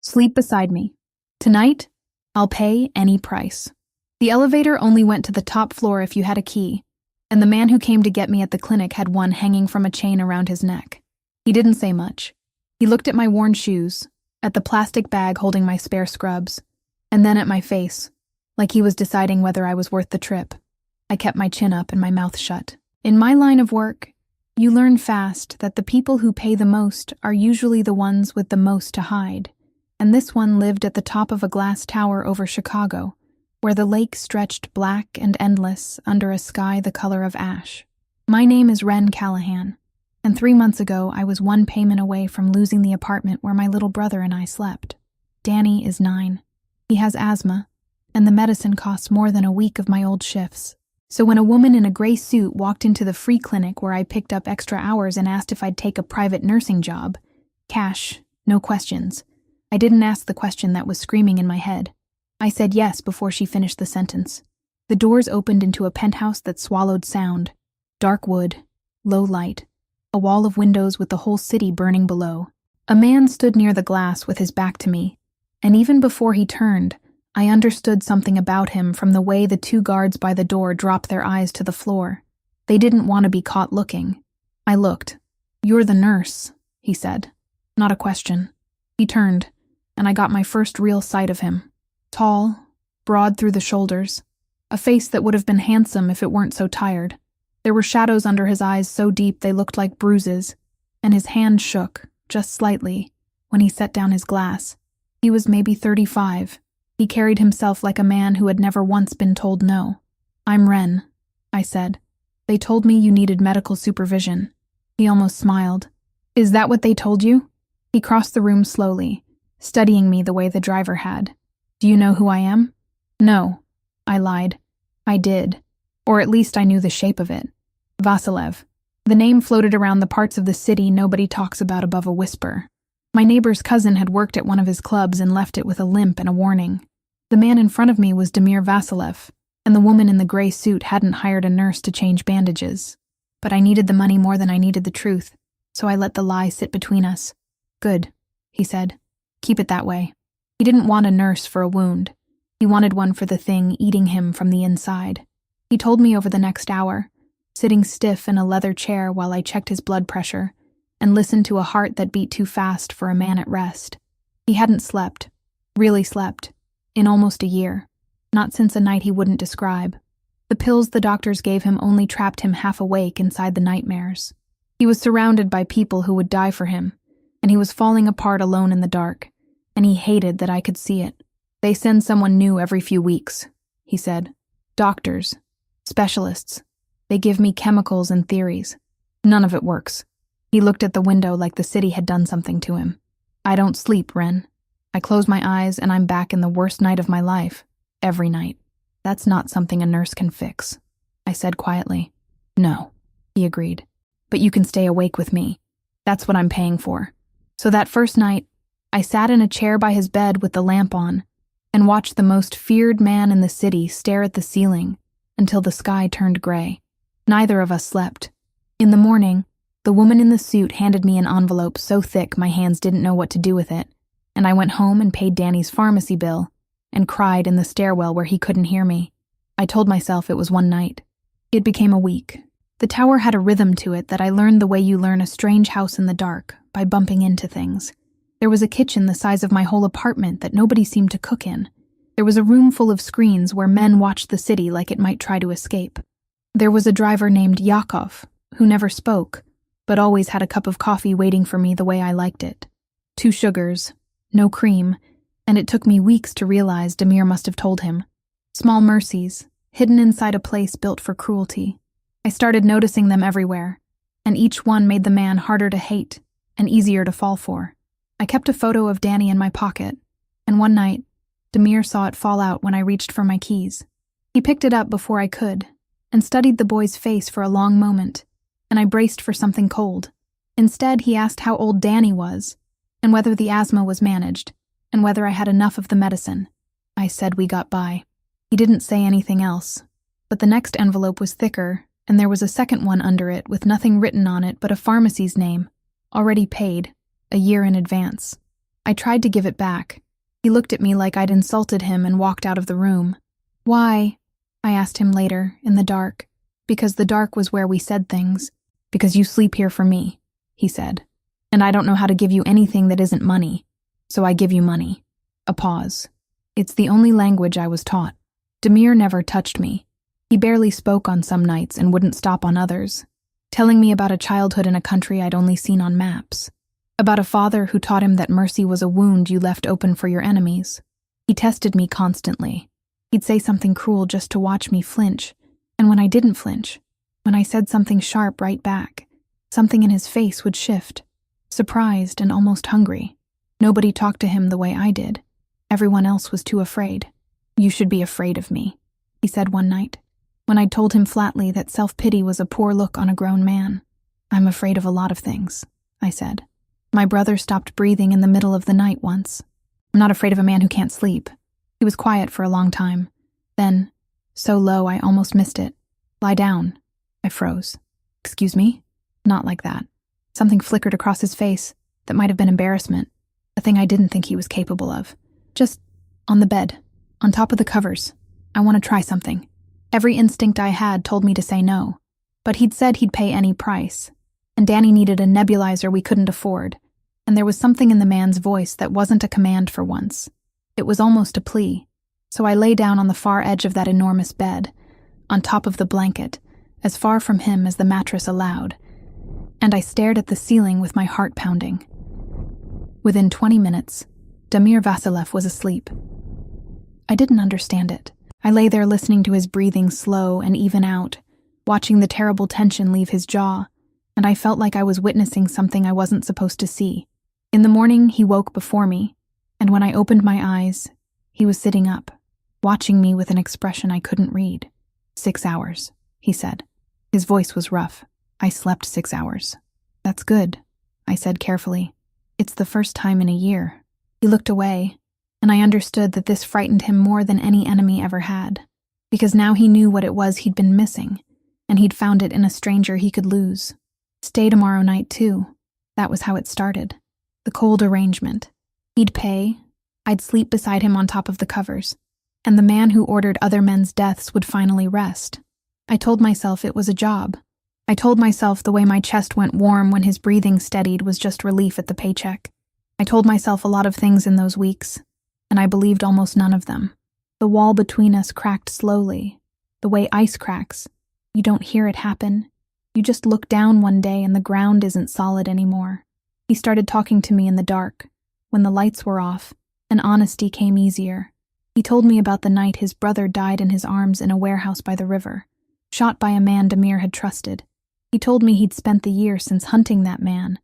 Sleep beside me. Tonight, I'll pay any price. The elevator only went to the top floor if you had a key, and the man who came to get me at the clinic had one hanging from a chain around his neck. He didn't say much. He looked at my worn shoes, at the plastic bag holding my spare scrubs, and then at my face, like he was deciding whether I was worth the trip. I kept my chin up and my mouth shut. In my line of work, you learn fast that the people who pay the most are usually the ones with the most to hide, and this one lived at the top of a glass tower over Chicago, where the lake stretched black and endless under a sky the color of ash. My name is Wren Callahan, and 3 months ago I was one payment away from losing the apartment where my little brother and I slept. Danny is 9. He has asthma, and the medicine costs more than a week of my old shifts. So when a woman in a gray suit walked into the free clinic where I picked up extra hours and asked if I'd take a private nursing job, cash, no questions, I didn't ask the question that was screaming in my head. I said yes before she finished the sentence. The doors opened into a penthouse that swallowed sound. Dark wood, low light, a wall of windows with the whole city burning below. A man stood near the glass with his back to me, and even before he turned, I understood something about him from the way the 2 guards by the door dropped their eyes to the floor. They didn't want to be caught looking. I looked. "You're the nurse," he said. Not a question. He turned, and I got my first real sight of him. Tall, broad through the shoulders, a face that would have been handsome if it weren't so tired. There were shadows under his eyes so deep they looked like bruises, and his hand shook, just slightly, when he set down his glass. He was maybe 35. He carried himself like a man who had never once been told no. "I'm Wren," I said. "They told me you needed medical supervision." He almost smiled. "Is that what they told you?" He crossed the room slowly, studying me the way the driver had. "Do you know who I am?" "No," I lied. I did, or at least I knew the shape of it. Vasilev. The name floated around the parts of the city nobody talks about above a whisper. My neighbor's cousin had worked at one of his clubs and left it with a limp and a warning. The man in front of me was Damir Vasilev, and the woman in the gray suit hadn't hired a nurse to change bandages. But I needed the money more than I needed the truth, so I let the lie sit between us. "Good," he said. "Keep it that way." He didn't want a nurse for a wound. He wanted one for the thing eating him from the inside. He told me over the next hour, sitting stiff in a leather chair while I checked his blood pressure and listened to a heart that beat too fast for a man at rest. He hadn't slept, really slept, in almost a year, not since a night he wouldn't describe. The pills the doctors gave him only trapped him half awake inside the nightmares. He was surrounded by people who would die for him, and he was falling apart alone in the dark, and he hated that I could see it. "They send someone new every few weeks," he said. "Doctors, specialists. They give me chemicals and theories. None of it works." He looked at the window like the city had done something to him. "I don't sleep, Wren. I close my eyes and I'm back in the worst night of my life. Every night. That's not something a nurse can fix," I said quietly. "No," he agreed. "But you can stay awake with me. That's what I'm paying for." So that first night, I sat in a chair by his bed with the lamp on and watched the most feared man in the city stare at the ceiling until the sky turned gray. Neither of us slept. In the morning, the woman in the suit handed me an envelope so thick my hands didn't know what to do with it, and I went home and paid Danny's pharmacy bill and cried in the stairwell where he couldn't hear me. I told myself it was one night. It became a week. The tower had a rhythm to it that I learned the way you learn a strange house in the dark, by bumping into things. There was a kitchen the size of my whole apartment that nobody seemed to cook in. There was a room full of screens where men watched the city like it might try to escape. There was a driver named Yakov, who never spoke, but always had a cup of coffee waiting for me the way I liked it. 2 sugars, no cream, and it took me weeks to realize Damir must have told him. Small mercies, hidden inside a place built for cruelty. I started noticing them everywhere, and each one made the man harder to hate and easier to fall for. I kept a photo of Danny in my pocket, and one night, Damir saw it fall out when I reached for my keys. He picked it up before I could, and studied the boy's face for a long moment, and I braced for something cold. Instead, he asked how old Danny was, and whether the asthma was managed, and whether I had enough of the medicine. I said we got by. He didn't say anything else, but the next envelope was thicker, and there was a second one under it with nothing written on it but a pharmacy's name, already paid, a year in advance. I tried to give it back. He looked at me like I'd insulted him and walked out of the room. Why? I asked him later, in the dark. Because the dark was where we said things. Because you sleep here for me, he said. And I don't know how to give you anything that isn't money. So I give you money. A pause. It's the only language I was taught. Damir never touched me. He barely spoke on some nights and wouldn't stop on others, telling me about a childhood in a country I'd only seen on maps. About a father who taught him that mercy was a wound you left open for your enemies. He tested me constantly. He'd say something cruel just to watch me flinch, and when I didn't flinch, when I said something sharp right back, something in his face would shift, surprised and almost hungry. Nobody talked to him the way I did. Everyone else was too afraid. You should be afraid of me, he said one night, when I'd told him flatly that self-pity was a poor look on a grown man. I'm afraid of a lot of things, I said. My brother stopped breathing in the middle of the night once. I'm not afraid of a man who can't sleep. He was quiet for a long time. Then, so low I almost missed it. Lie down. I froze. Excuse me? Not like that. Something flickered across his face that might have been embarrassment, a thing I didn't think he was capable of. Just on the bed, on top of the covers. I want to try something. Every instinct I had told me to say no, but he'd said he'd pay any price. And Danny needed a nebulizer we couldn't afford, and there was something in the man's voice that wasn't a command for once. It was almost a plea. So I lay down on the far edge of that enormous bed, on top of the blanket, as far from him as the mattress allowed, and I stared at the ceiling with my heart pounding. Within 20 minutes, Damir Vasilev was asleep. I didn't understand it. I lay there listening to his breathing slow and even out, watching the terrible tension leave his jaw, and I felt like I was witnessing something I wasn't supposed to see. In the morning, he woke before me, and when I opened my eyes, he was sitting up, watching me with an expression I couldn't read. 6 hours, he said. His voice was rough. I slept 6 hours. That's good, I said carefully. It's the first time in a year. He looked away, and I understood that this frightened him more than any enemy ever had, because now he knew what it was he'd been missing, and he'd found it in a stranger he could lose. Stay tomorrow night, too. That was how it started. The cold arrangement. He'd pay, I'd sleep beside him on top of the covers, and the man who ordered other men's deaths would finally rest. I told myself it was a job. I told myself the way my chest went warm when his breathing steadied was just relief at the paycheck. I told myself a lot of things in those weeks, and I believed almost none of them. The wall between us cracked slowly, the way ice cracks. You don't hear it happen. You just look down one day and the ground isn't solid anymore. He started talking to me in the dark, when the lights were off, and honesty came easier. He told me about the night his brother died in his arms in a warehouse by the river, shot by a man Damir had trusted. He told me he'd spent the year since hunting that man,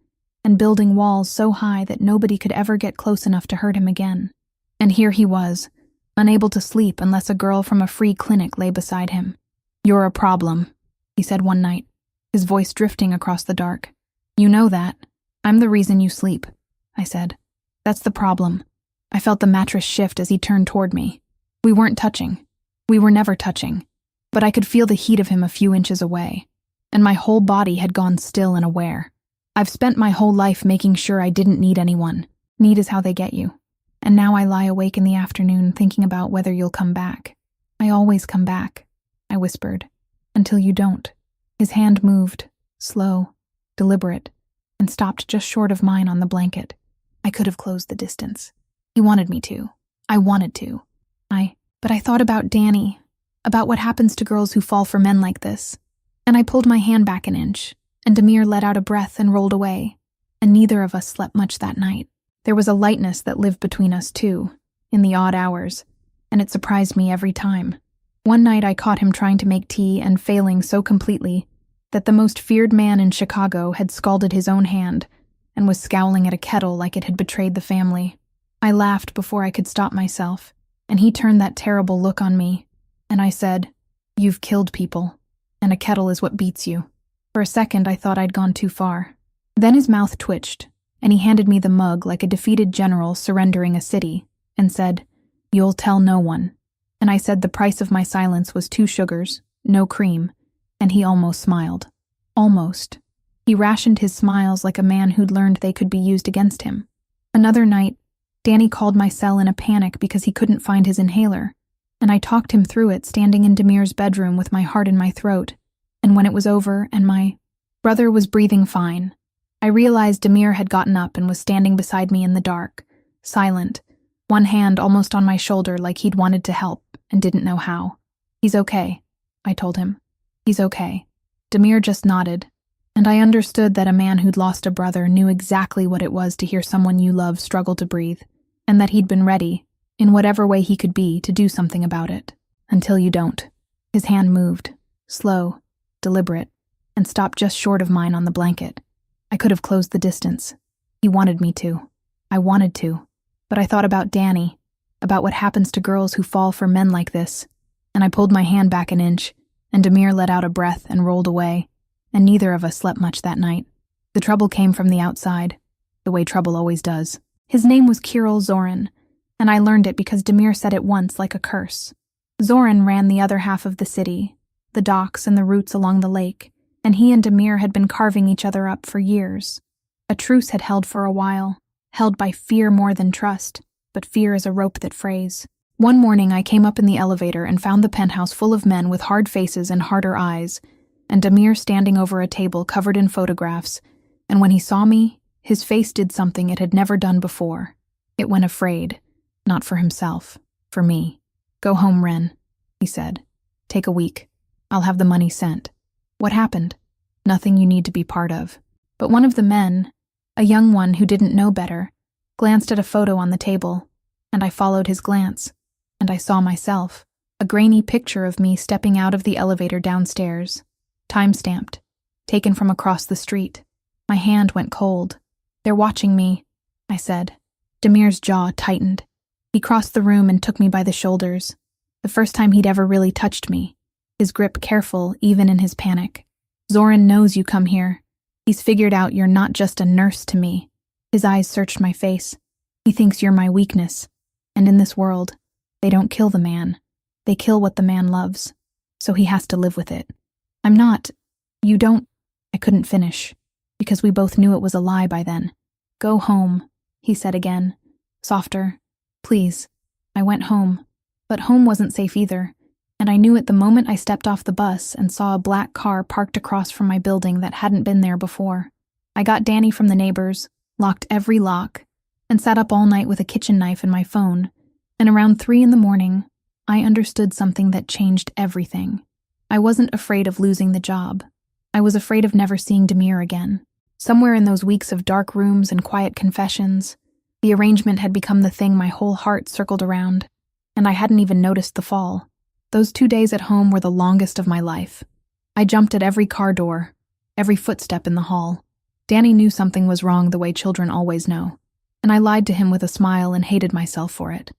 and building walls so high that nobody could ever get close enough to hurt him again. And here he was, unable to sleep unless a girl from a free clinic lay beside him. You're a problem, he said one night, his voice drifting across the dark. You know that. I'm the reason you sleep, I said. That's the problem. I felt the mattress shift as he turned toward me. We weren't touching. We were never touching. But I could feel the heat of him a few inches away, and my whole body had gone still and aware. I've spent my whole life making sure I didn't need anyone. Need is how they get you. And now I lie awake in the afternoon thinking about whether you'll come back. I always come back, I whispered, until you don't. His hand moved, slow, deliberate, and stopped just short of mine on the blanket. I could have closed the distance. He wanted me to. I wanted to. But I thought about Danny, about what happens to girls who fall for men like this. And I pulled my hand back an inch, and Damir let out a breath and rolled away, and neither of us slept much that night. There was a lightness that lived between us too, in the odd hours, and it surprised me every time. One night I caught him trying to make tea and failing so completely that the most feared man in Chicago had scalded his own hand and was scowling at a kettle like it had betrayed the family. I laughed before I could stop myself, and he turned that terrible look on me, and I said, "You've killed people, and a kettle is what beats you." For a second I thought I'd gone too far. Then his mouth twitched, and he handed me the mug like a defeated general surrendering a city, and said, "You'll tell no one." And I said the price of my silence was 2 sugars, no cream, and he almost smiled. Almost. He rationed his smiles like a man who'd learned they could be used against him. Another night, Danny called my cell in a panic because he couldn't find his inhaler, and I talked him through it standing in Damir's bedroom with my heart in my throat. And when it was over and my brother was breathing fine, I realized Damir had gotten up and was standing beside me in the dark, silent, one hand almost on my shoulder like he'd wanted to help and didn't know how. "He's okay," I told him. "He's okay." Damir just nodded, and I understood that a man who'd lost a brother knew exactly what it was to hear someone you love struggle to breathe, and that he'd been ready, in whatever way he could be, to do something about it. Until you don't. His hand moved, slow, deliberate, and stopped just short of mine on the blanket. I could have closed the distance. He wanted me to. I wanted to. But I thought about Danny, about what happens to girls who fall for men like this, and I pulled my hand back an inch, and Damir let out a breath and rolled away, and neither of us slept much that night. The trouble came from the outside, the way trouble always does. His name was Kirill Zorin, and I learned it because Damir said it once like a curse. Zorin ran the other half of the city, the docks and the routes along the lake, and he and Damir had been carving each other up for years. A truce had held for a while, held by fear more than trust, but fear is a rope that frays. One morning I came up in the elevator and found the penthouse full of men with hard faces and harder eyes, and Damir standing over a table covered in photographs, and when he saw me, his face did something it had never done before. It went afraid, not for himself, for me. "Go home, Ren," he said. "Take a week. I'll have the money sent." What happened? Nothing you need to be part of. But one of the men, a young one who didn't know better, glanced at a photo on the table, and I followed his glance, and I saw myself, a grainy picture of me stepping out of the elevator downstairs, time-stamped, taken from across the street. My hand went cold. "They're watching me," I said. Damir's jaw tightened. He crossed the room and took me by the shoulders, the first time he'd ever really touched me, his grip careful even in his panic. "Zorin knows you come here. He's figured out you're not just a nurse to me." His eyes searched my face. "He thinks you're my weakness. And in this world, they don't kill the man. They kill what the man loves. So he has to live with it. I'm not. You don't." I couldn't finish, because we both knew it was a lie by then. "Go home," he said again, softer. "Please." I went home. But home wasn't safe either, and I knew it the moment I stepped off the bus and saw a black car parked across from my building that hadn't been there before. I got Danny from the neighbors, locked every lock, and sat up all night with a kitchen knife and my phone, and around 3 a.m, I understood something that changed everything. I wasn't afraid of losing the job. I was afraid of never seeing Damir again. Somewhere in those weeks of dark rooms and quiet confessions, the arrangement had become the thing my whole heart circled around, and I hadn't even noticed the fall. Those 2 days at home were the longest of my life. I jumped at every car door, every footstep in the hall. Danny knew something was wrong the way children always know, and I lied to him with a smile and hated myself for it.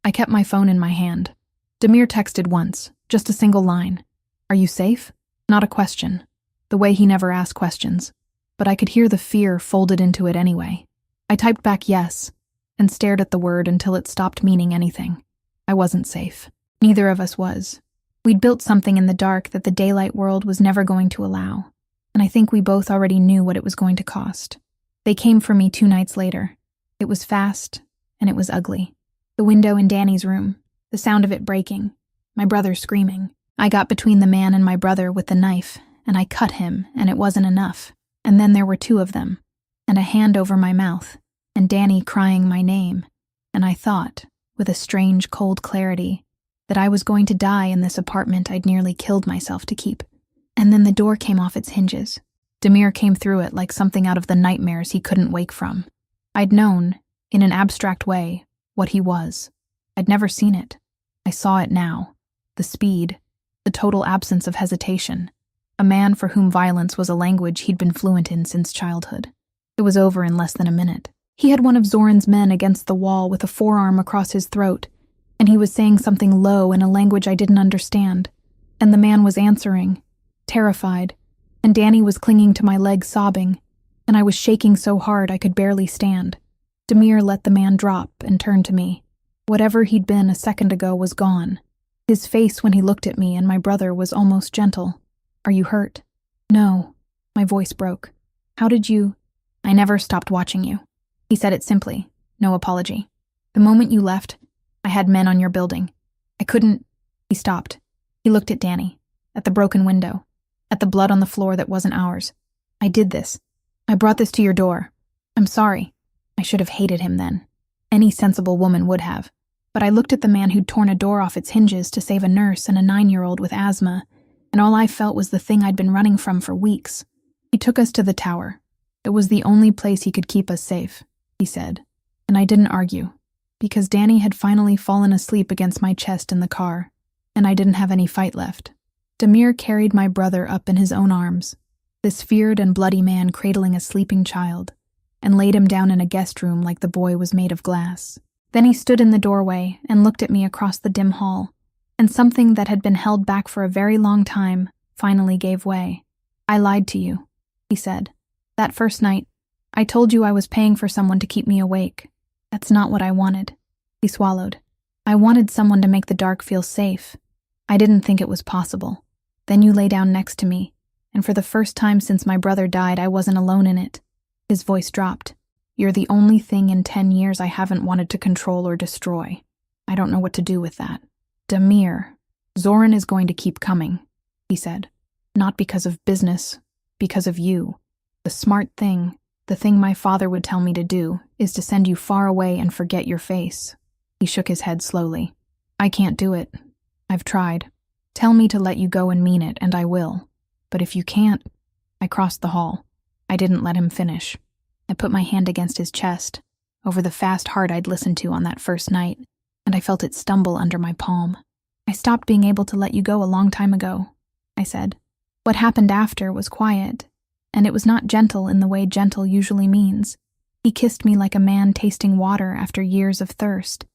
I kept my phone in my hand. Damir texted once, just a single line. "Are you safe?" Not a question, the way he never asked questions, but I could hear the fear folded into it anyway. I typed back yes, and stared at the word until it stopped meaning anything. I wasn't safe. Neither of us was. We'd built something in the dark that the daylight world was never going to allow, and I think we both already knew what it was going to cost. They came for me 2 nights later. It was fast, and it was ugly. The window in Danny's room, the sound of it breaking, my brother screaming. I got between the man and my brother with the knife, and I cut him, and it wasn't enough. And then there were 2 of them, and a hand over my mouth, and Danny crying my name, and I thought, with a strange, cold clarity, that I was going to die in this apartment I'd nearly killed myself to keep. And then the door came off its hinges. Damir came through it like something out of the nightmares he couldn't wake from. I'd known, in an abstract way, what he was. I'd never seen it. I saw it now. The speed, the total absence of hesitation. A man for whom violence was a language he'd been fluent in since childhood. It was over in less than a minute. He had one of Zorin's men against the wall with a forearm across his throat, and he was saying something low in a language I didn't understand, and the man was answering, terrified, and Danny was clinging to my leg sobbing, and I was shaking so hard I could barely stand. Damir let the man drop and turned to me. Whatever he'd been a second ago was gone. His face when he looked at me and my brother was almost gentle. "Are you hurt?" "No." My voice broke. "How did you—" "I never stopped watching you." He said it simply, no apology. The moment you left, I had men on your building. I couldn't—" He stopped. He looked at Danny, at the broken window, at the blood on the floor that wasn't ours. "I did this. I brought this to your door. I'm sorry. I should have hated him then. Any sensible woman would have. But I looked at the man who'd torn a door off its hinges to save a nurse and a 9-year-old with asthma, and all I felt was the thing I'd been running from for weeks. He took us to the tower. It was the only place he could keep us safe," he said. And I didn't argue, because Danny had finally fallen asleep against my chest in the car, and I didn't have any fight left. Damir carried my brother up in his own arms, this feared and bloody man cradling a sleeping child, and laid him down in a guest room like the boy was made of glass. Then he stood in the doorway and looked at me across the dim hall, and something that had been held back for a very long time finally gave way. "I lied to you," he said. "That first night, I told you I was paying for someone to keep me awake. That's not what I wanted." He swallowed. "I wanted someone to make the dark feel safe. I didn't think it was possible. Then you lay down next to me, and for the first time since my brother died, I wasn't alone in it." His voice dropped. "You're the only thing in 10 years I haven't wanted to control or destroy. I don't know what to do with that." "Damir, Zoran is going to keep coming," he said. "Not because of business, because of you. The smart thing, the thing my father would tell me to do, is to send you far away and forget your face." He shook his head slowly. "I can't do it. I've tried. Tell me to let you go and mean it, and I will. But if you can't—" I crossed the hall. I didn't let him finish. I put my hand against his chest, over the fast heart I'd listened to on that first night, and I felt it stumble under my palm. "I stopped being able to let you go a long time ago," I said. "What happened after was quiet, and it was not gentle in the way gentle usually means. He kissed me like a man tasting water after years of thirst,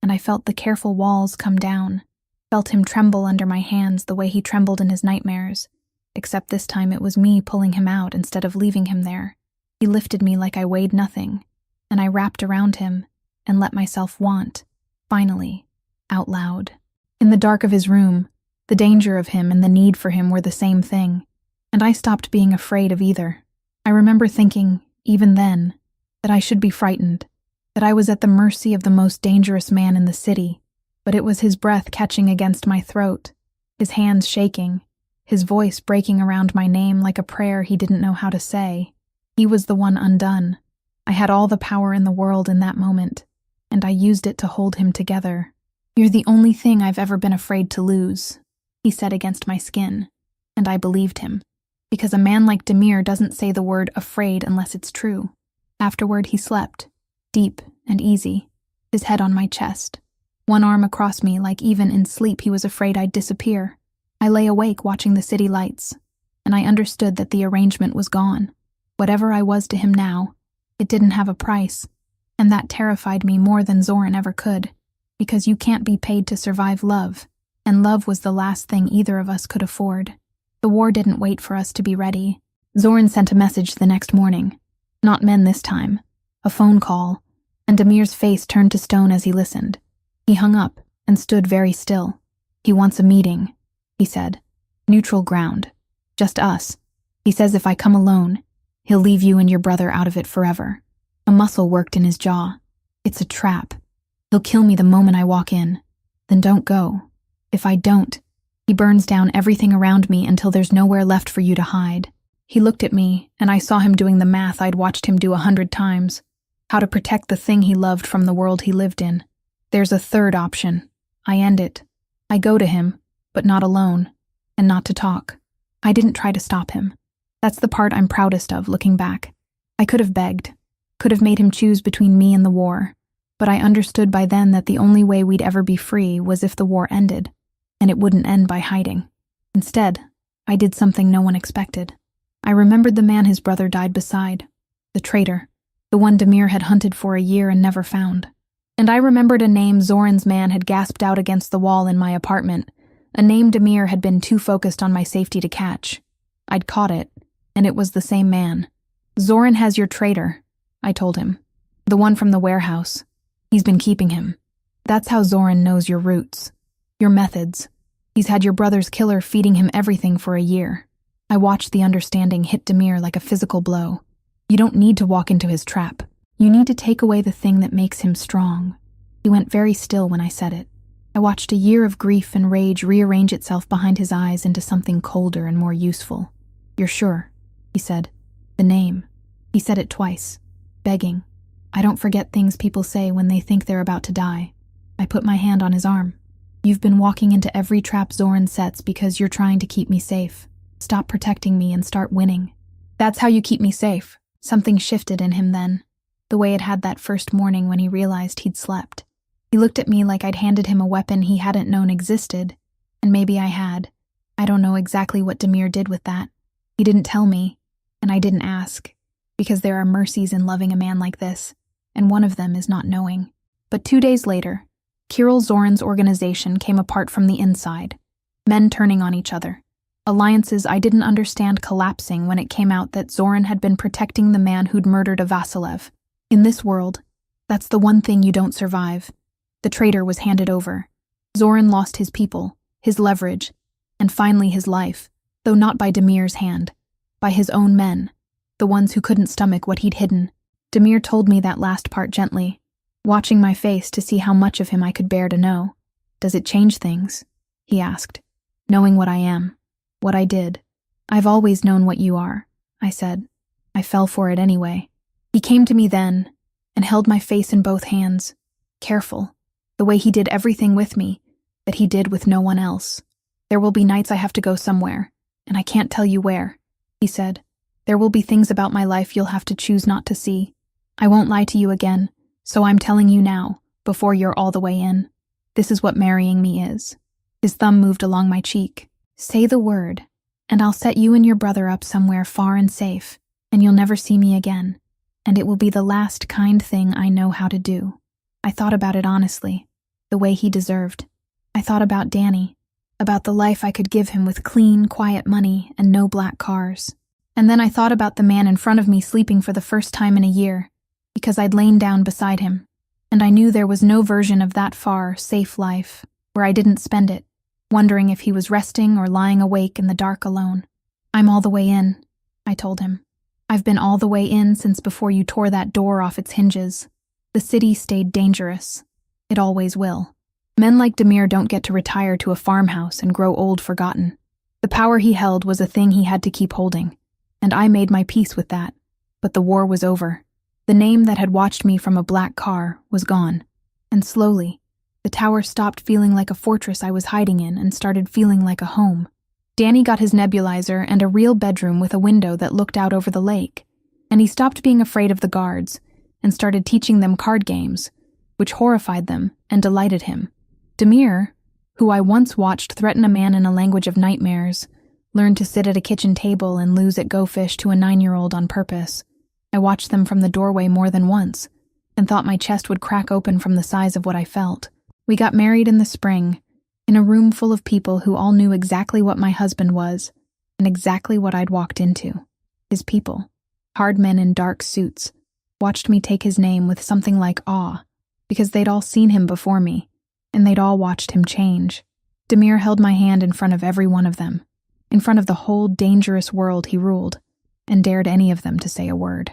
and I felt the careful walls come down, felt him tremble under my hands the way he trembled in his nightmares, except this time it was me pulling him out instead of leaving him there. He lifted me like I weighed nothing, and I wrapped around him and let myself want, finally, out loud. In the dark of his room, the danger of him and the need for him were the same thing, and I stopped being afraid of either. I remember thinking, even then, that I should be frightened, that I was at the mercy of the most dangerous man in the city, but it was his breath catching against my throat, his hands shaking, his voice breaking around my name like a prayer he didn't know how to say. He was the one undone. I had all the power in the world in that moment, and I used it to hold him together. "You're the only thing I've ever been afraid to lose," he said against my skin, and I believed him, because a man like Damir doesn't say the word afraid unless it's true. Afterward, he slept, deep and easy, his head on my chest, one arm across me like even in sleep he was afraid I'd disappear. I lay awake watching the city lights, and I understood that the arrangement was gone. Whatever I was to him now, it didn't have a price, and that terrified me more than Zoran ever could, because you can't be paid to survive love, and love was the last thing either of us could afford. The war didn't wait for us to be ready. Zoran sent a message the next morning. Not men this time. A phone call, and Damir's face turned to stone as he listened. He hung up and stood very still. "He wants a meeting," he said. "Neutral ground. Just us. He says if I come alone, he'll leave you and your brother out of it forever." A muscle worked in his jaw. "It's a trap. He'll kill me the moment I walk in. Then don't go. If I don't, he burns down everything around me until there's nowhere left for you to hide." He looked at me, and I saw him doing the math I'd watched him do 100 times. How to protect the thing he loved from the world he lived in. "There's a third option. I end it. I go to him, but not alone, and not to talk. I didn't try to stop him. That's the part I'm proudest of, looking back. I could have begged, could have made him choose between me and the war, but I understood by then that the only way we'd ever be free was if the war ended, and it wouldn't end by hiding. Instead, I did something no one expected. I remembered the man his brother died beside, the traitor, the one Damir had hunted for a year and never found. And I remembered a name Zoran's man had gasped out against the wall in my apartment, a name Damir had been too focused on my safety to catch. I'd caught it, and it was the same man. "Zoran has your traitor," I told him. "The one from the warehouse. He's been keeping him. That's how Zoran knows your roots, your methods. He's had your brother's killer feeding him everything for a year." I watched the understanding hit Damir like a physical blow. You don't need to walk into his trap. You need to take away the thing that makes him strong. He went very still when I said it. I watched a year of grief and rage rearrange itself behind his eyes into something colder and more useful. "You're sure?" he said. "The name." He said it twice, begging. I don't forget things people say when they think they're about to die. I put my hand on his arm. "You've been walking into every trap Zoran sets because you're trying to keep me safe. Stop protecting me and start winning." "That's how you keep me safe." Something shifted in him then, the way it had that first morning when he realized he'd slept. He looked at me like I'd handed him a weapon he hadn't known existed, and maybe I had. I don't know exactly what Damir did with that. He didn't tell me, and I didn't ask, because there are mercies in loving a man like this, and one of them is not knowing. But 2 days later, Kirill Zoran's organization came apart from the inside, men turning on each other. Alliances I didn't understand collapsing when it came out that Zoran had been protecting the man who'd murdered a Vasilev. In this world, that's the one thing you don't survive. The traitor was handed over. Zoran lost his people, his leverage, and finally his life, though not by Damir's hand, by his own men, the ones who couldn't stomach what he'd hidden. Damir told me that last part gently, watching my face to see how much of him I could bear to know. "Does it change things?" he asked, "knowing what I am, what I did." "I've always known what you are," I said. I fell for it anyway. He came to me then and held my face in both hands, careful, the way he did everything with me that he did with no one else. "There will be nights I have to go somewhere, and I can't tell you where," he said. "There will be things about my life you'll have to choose not to see. I won't lie to you again, so I'm telling you now, before you're all the way in. This is what marrying me is." His thumb moved along my cheek. "Say the word, and I'll set you and your brother up somewhere far and safe, and you'll never see me again, and it will be the last kind thing I know how to do." I thought about it honestly, the way he deserved. I thought about Danny, about the life I could give him with clean, quiet money and no black cars. And then I thought about the man in front of me sleeping for the first time in a year, because I'd lain down beside him, and I knew there was no version of that far, safe life where I didn't spend it, wondering if he was resting or lying awake in the dark alone. "I'm all the way in," I told him. "I've been all the way in since before you tore that door off its hinges. The city stayed dangerous. It always will. Men like Damir don't get to retire to a farmhouse and grow old forgotten. The power he held was a thing he had to keep holding, and I made my peace with that. But the war was over. The name that had watched me from a black car was gone, and slowly, the tower stopped feeling like a fortress I was hiding in and started feeling like a home. Danny got his nebulizer and a real bedroom with a window that looked out over the lake, and he stopped being afraid of the guards and started teaching them card games, which horrified them and delighted him. Damir, who I once watched threaten a man in a language of nightmares, learned to sit at a kitchen table and lose at Go Fish to a 9-year-old on purpose. I watched them from the doorway more than once and thought my chest would crack open from the size of what I felt. We got married in the spring, in a room full of people who all knew exactly what my husband was and exactly what I'd walked into. His people, hard men in dark suits, watched me take his name with something like awe, because they'd all seen him before me, and they'd all watched him change. Damir held my hand in front of every one of them, in front of the whole dangerous world he ruled, and dared any of them to say a word.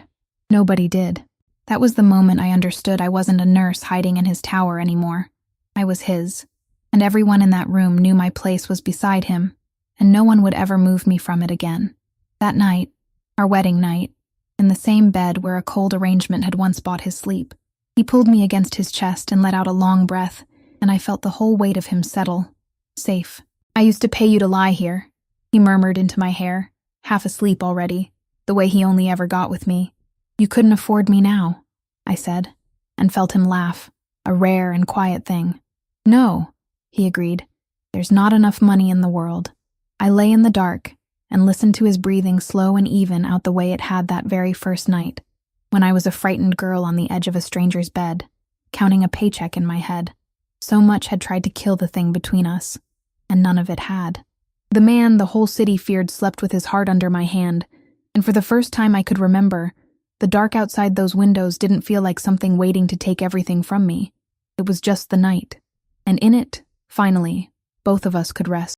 Nobody did. That was the moment I understood I wasn't a nurse hiding in his tower anymore. I was his, and everyone in that room knew my place was beside him, and no one would ever move me from it again. That night, our wedding night, in the same bed where a cold arrangement had once bought his sleep, he pulled me against his chest and let out a long breath, and I felt the whole weight of him settle. Safe. "I used to pay you to lie here," he murmured into my hair, half asleep already, the way he only ever got with me. "You couldn't afford me now," I said, and felt him laugh, a rare and quiet thing. "No," he agreed. "There's not enough money in the world." I lay in the dark and listened to his breathing slow and even out the way it had that very first night, when I was a frightened girl on the edge of a stranger's bed, counting a paycheck in my head. So much had tried to kill the thing between us, and none of it had. The man the whole city feared slept with his heart under my hand, and for the first time I could remember, the dark outside those windows didn't feel like something waiting to take everything from me. It was just the night, and in it, finally, both of us could rest.